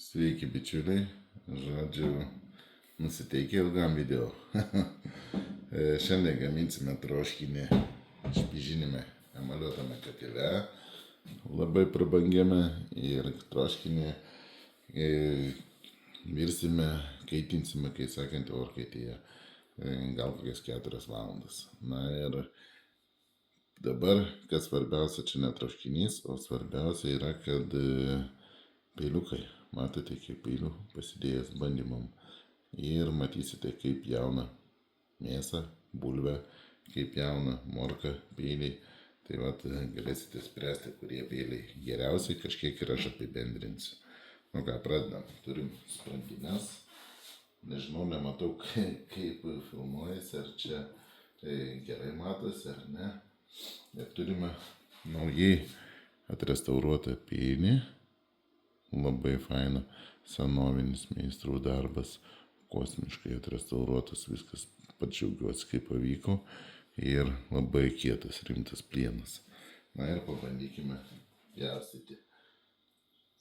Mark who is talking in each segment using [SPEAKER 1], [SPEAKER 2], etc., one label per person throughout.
[SPEAKER 1] Sveiki bičiuliai, žodžiu, nusiteikę ilgam video. Šiandien gaminsime troškinį špižinime emaliuotame katile, labai prabangiame, ir troškinį virsime, kaitinsime, kai sakant, orkaitėje, gal kokias 4 valandas. Na ir dabar, kas svarbiausia, čia ne troškinys, o svarbiausia yra, kad peiliukai. Matote, kiek peilių pasidėjęs bandymam. Ir matysite, kaip jauna mėsą, bulvę, kaip jauna morka peiliai. Tai vat galėsite spręsti, kurie peiliai geriausiai, kažkiek ir aš apibendrinsiu. Nu ką, pradedam. Turim sprandines. Nežinau, nematau, kaip filmuojasi, ar čia gerai matosi, ar ne. Ir turime naujai atrestauruotą peilį. Labai faina, senovinis meistrų darbas, kosmiškai atrestauruotas, viskas, pats džiaugiuosi, kaip pavyko, ir labai kietas, rimtas plienas. Na ir pabandykime pjaustyti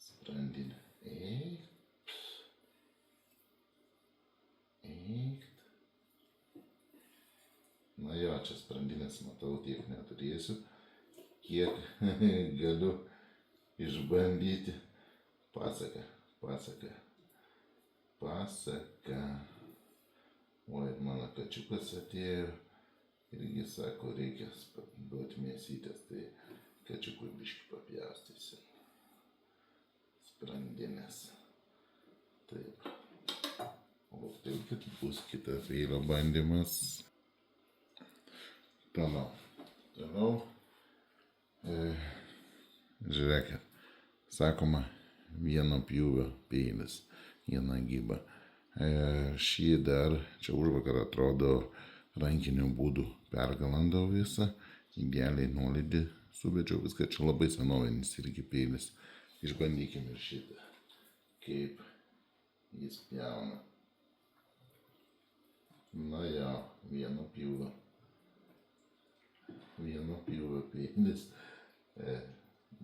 [SPEAKER 1] sprandinę. Na jo, čia sprandinės matau, tiek neturėsiu, kiek galiu išbandyti. Pasaka. Oi, mano kačiukas atėjo irgi sako, reikia duoti mėsytės, tai kačiukui biškį papjaustysim. Sprandinės. Taip. O tai, kad bus kita peilio bandymas. Toliau. Žiūrėkit, sakoma, vieno pjūvio peilis, viena gyba. Šį dar, čia užvakar atrodo, rankiniu būdu pergalandau visą, idealiai nuolydį suvedžiau viską, čia labai senovinis irgi peilis. Išbandykime ir šitą, kaip jis pjauna. Na jo, vieno pjūvio peilis.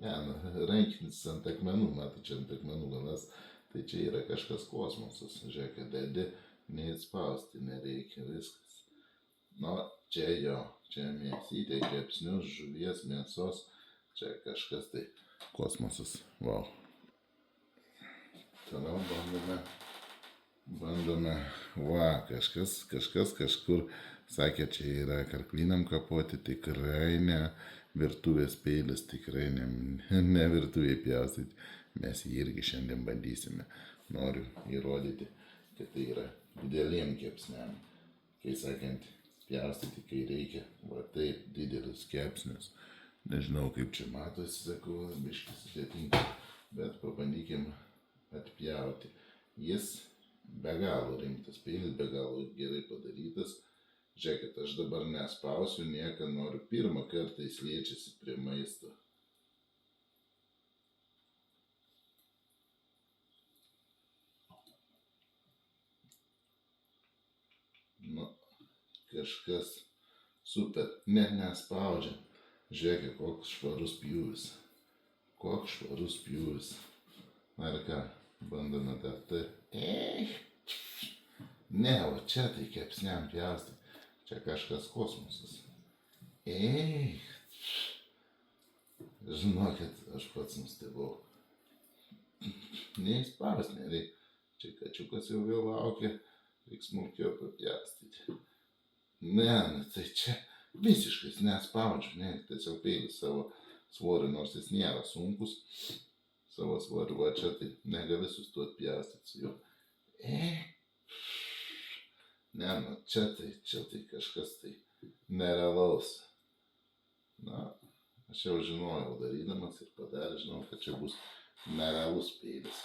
[SPEAKER 1] Rankinis ant akmenų, matai, čia ant akmenų galas, tai čia yra kažkas kosmosas. Žiūrėk, dedi, neįspausti nereikia, viskas. Nu, čia jo, čia mėsytė, kepsnius, žuvies, mėsos, čia kažkas tai kosmosas, wow. Toliau bandome, kažkas kažkur sakė, čia yra karklynam kapoti, tikrai ne. Virtuvės peilis, tikrai ne virtuvėje pjaustyti. Mes jį irgi šiandien bandysime. Noriu įrodyti, kad tai yra dideliem kepsniam. Kai sakant, pjaustyti, kai reikia, va taip, didelius kepsnius. Nežinau, kaip čia matosi, sakau, biškis sudėtinga, bet pabandykim atpjauti. Jis be galo rimtas peilis, be galo gerai padarytas. Žiūrėkit, aš dabar nespausiu nieką, noriu pirmą kartą jis liečiasi prie maisto. Nu, kažkas super, net nespaudžia. Žiūrėkit, koks švarus pjūvis. Na ir ką, bandome dar tai. Ne, o čia tai kepsniam pjaustyti. Čia kažkas kosmosas. Žinokit, aš pats nustebau. Neįspaus nereik. Čia kačiukas jau vėl laukia, reiks smulkiau papjaustyti. Ne, tai čia visiškai nespaudžiu, ne, tiesiog peilis savo svorį, nors jis nėra sunkus. Savo svorį, va čia tai negali sustoti pjaustyti su juo. Ne, nu, čia tai kažkas tai nerealaus. Na, aš jau žinojau darydamas ir padarė, žinau, kad čia bus nerealus peilis.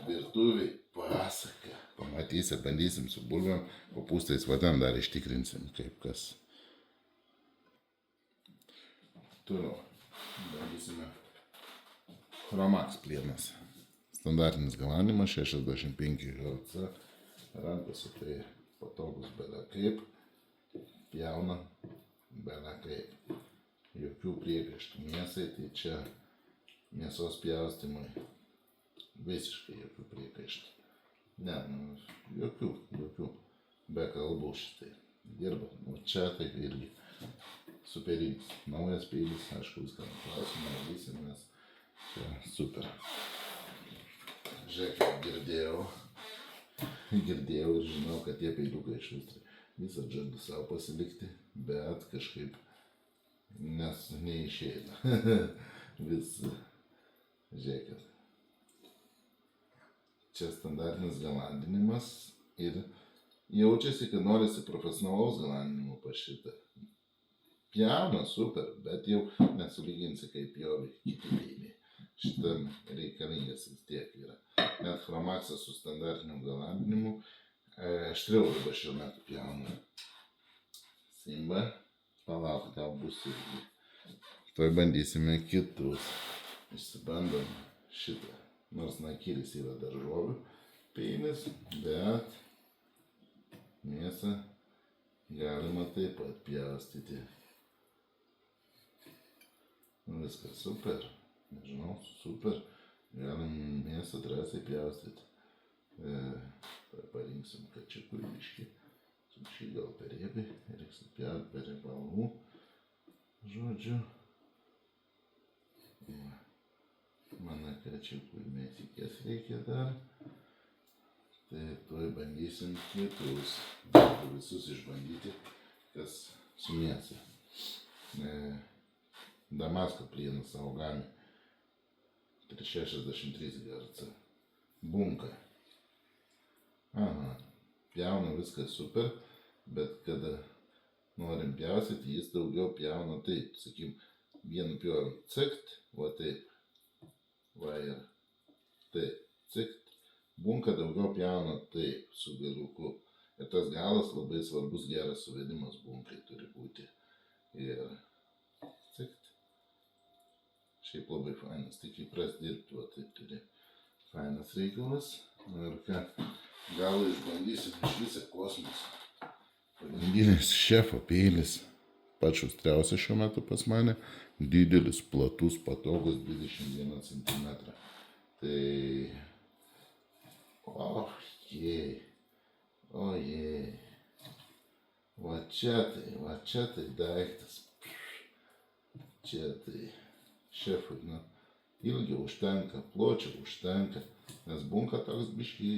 [SPEAKER 1] Virtuviai pasaka. Pamatysi, bandysim su bulvėm, kopūstais vadam dar ištikrinsim, kaip kas. Toliau, bandysime Chromax plienas. Standartinis galanimas, 65 Hz, rankose tai patogus bele kaip, pjauna bele kaip. Jokių priekaištų mėsai, tai čia mėsos pjaustymai Visiškai jokių priekaištų. Ne, jokių. Be kalbų šitai. Dirba. O čia tai irgi superinis. Naujas peilis, aišku, viską klausimą, valysim, nes čia super. Žiūrėk, girdėjau ir žinau, kad tie peiliukai iš visą žadu savo pasilikti, bet kažkaip neišeina. Vis, žiūrėkit. Čia standartinis galandinimas ir jaučiasi, kad norisi profesionalaus galandinimo pa šitą. Pjauna, super, bet jau nesulyginsi, kaip pjovi kiti peiliai. Šitam reikalingas vis tiek yra. Net Chromaxas su standartiniu galandinimu aštriau dabar šiuo metu pjauna. Simba, palauk, gal bus irgi. Tuoj bandysime kitus. Išsibandom šitą. Nors nakilis yra daržovių peilis, bet mėsą galima taip pat pjaustyti. Viskas super, nežinau, super. Galim mėsą drąsiai pjaustyti. Parinksim kačiukui biškį. Šį gal per riebiai, reiks pjauti per riebalų. Žodžiu. Mano kačiukui mėsikės reikia dar. Tai tuoj bandysim kitus. Visus išbandyti, kas su mėsa. Damasko plienas Augami. 363 Hz. Bunka. Aha. Pjauna viskas super, bet kada norim pjaustyti, jis daugiau pjauna taip. Sakykim, vienu pjovim cikt, va taip. Va ir taip, cikt. Bunka daugiau pjauna taip, su galuku. Ir tas galas labai svarbus, geras suvedimas bunkai turi būti. Ir cikt. Šiaip labai fainas, tik įpras dirbti, va taip turi. Fainas reikalas. Ir ką, gal išbandysim iš visą kosmosą. Pagrindinis šefo peilis. Pats šustriausias šiuo metu pas mane. Didelis, platus, patogus 21 cm. Tai... Ojei. Va čia tai daiktas. Čia tai šefui, na, ilgio užtenka, pločio užtenka. Nes bunka toks biškį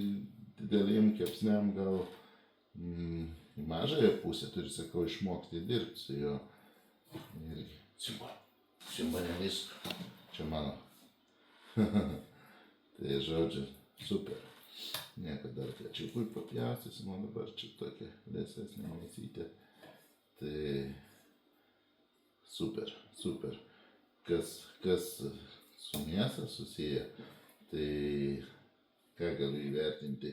[SPEAKER 1] dideliem kepsniam gal į mažąją pusę turi, sakau, išmokti dirbti su juo. Irgi. Simba nevisk. Čia mano. Tai žodžiu, super. Niekad dar kačiukui papjaustysim, o dabar čia tokia lėsesnė mėsytė. Tai super. Kas su mėsa susiję, tai ką galiu įvertinti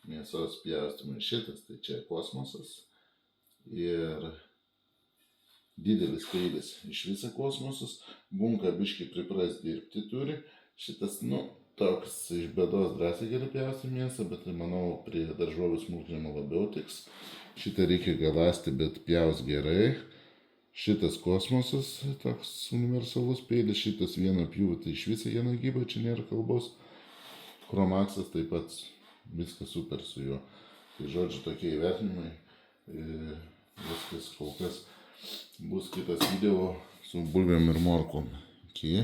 [SPEAKER 1] mėsos pjaustymui šitas, tai čia kosmosas ir didelis peilis iš viso kosmosas, bunka biškį pripras dirbti turi, šitas, toks iš bėdos drąsiai gali pjausti mėsą, bet tai manau prie daržovių smulkinimo labiau tiks. Šitą reikia galąsti, bet pjaus gerai. Šitas kosmosas, toks universalus peilis, šitas vieno pjūvio, tai iš viso vieno gyvo, čia nėra kalbos. Chromaxas taip pat, viskas super su juo. Tai žodžiu, tokie įvertinimai, viskas kol kas bus kitas video su bulvėm ir morkom. Iki.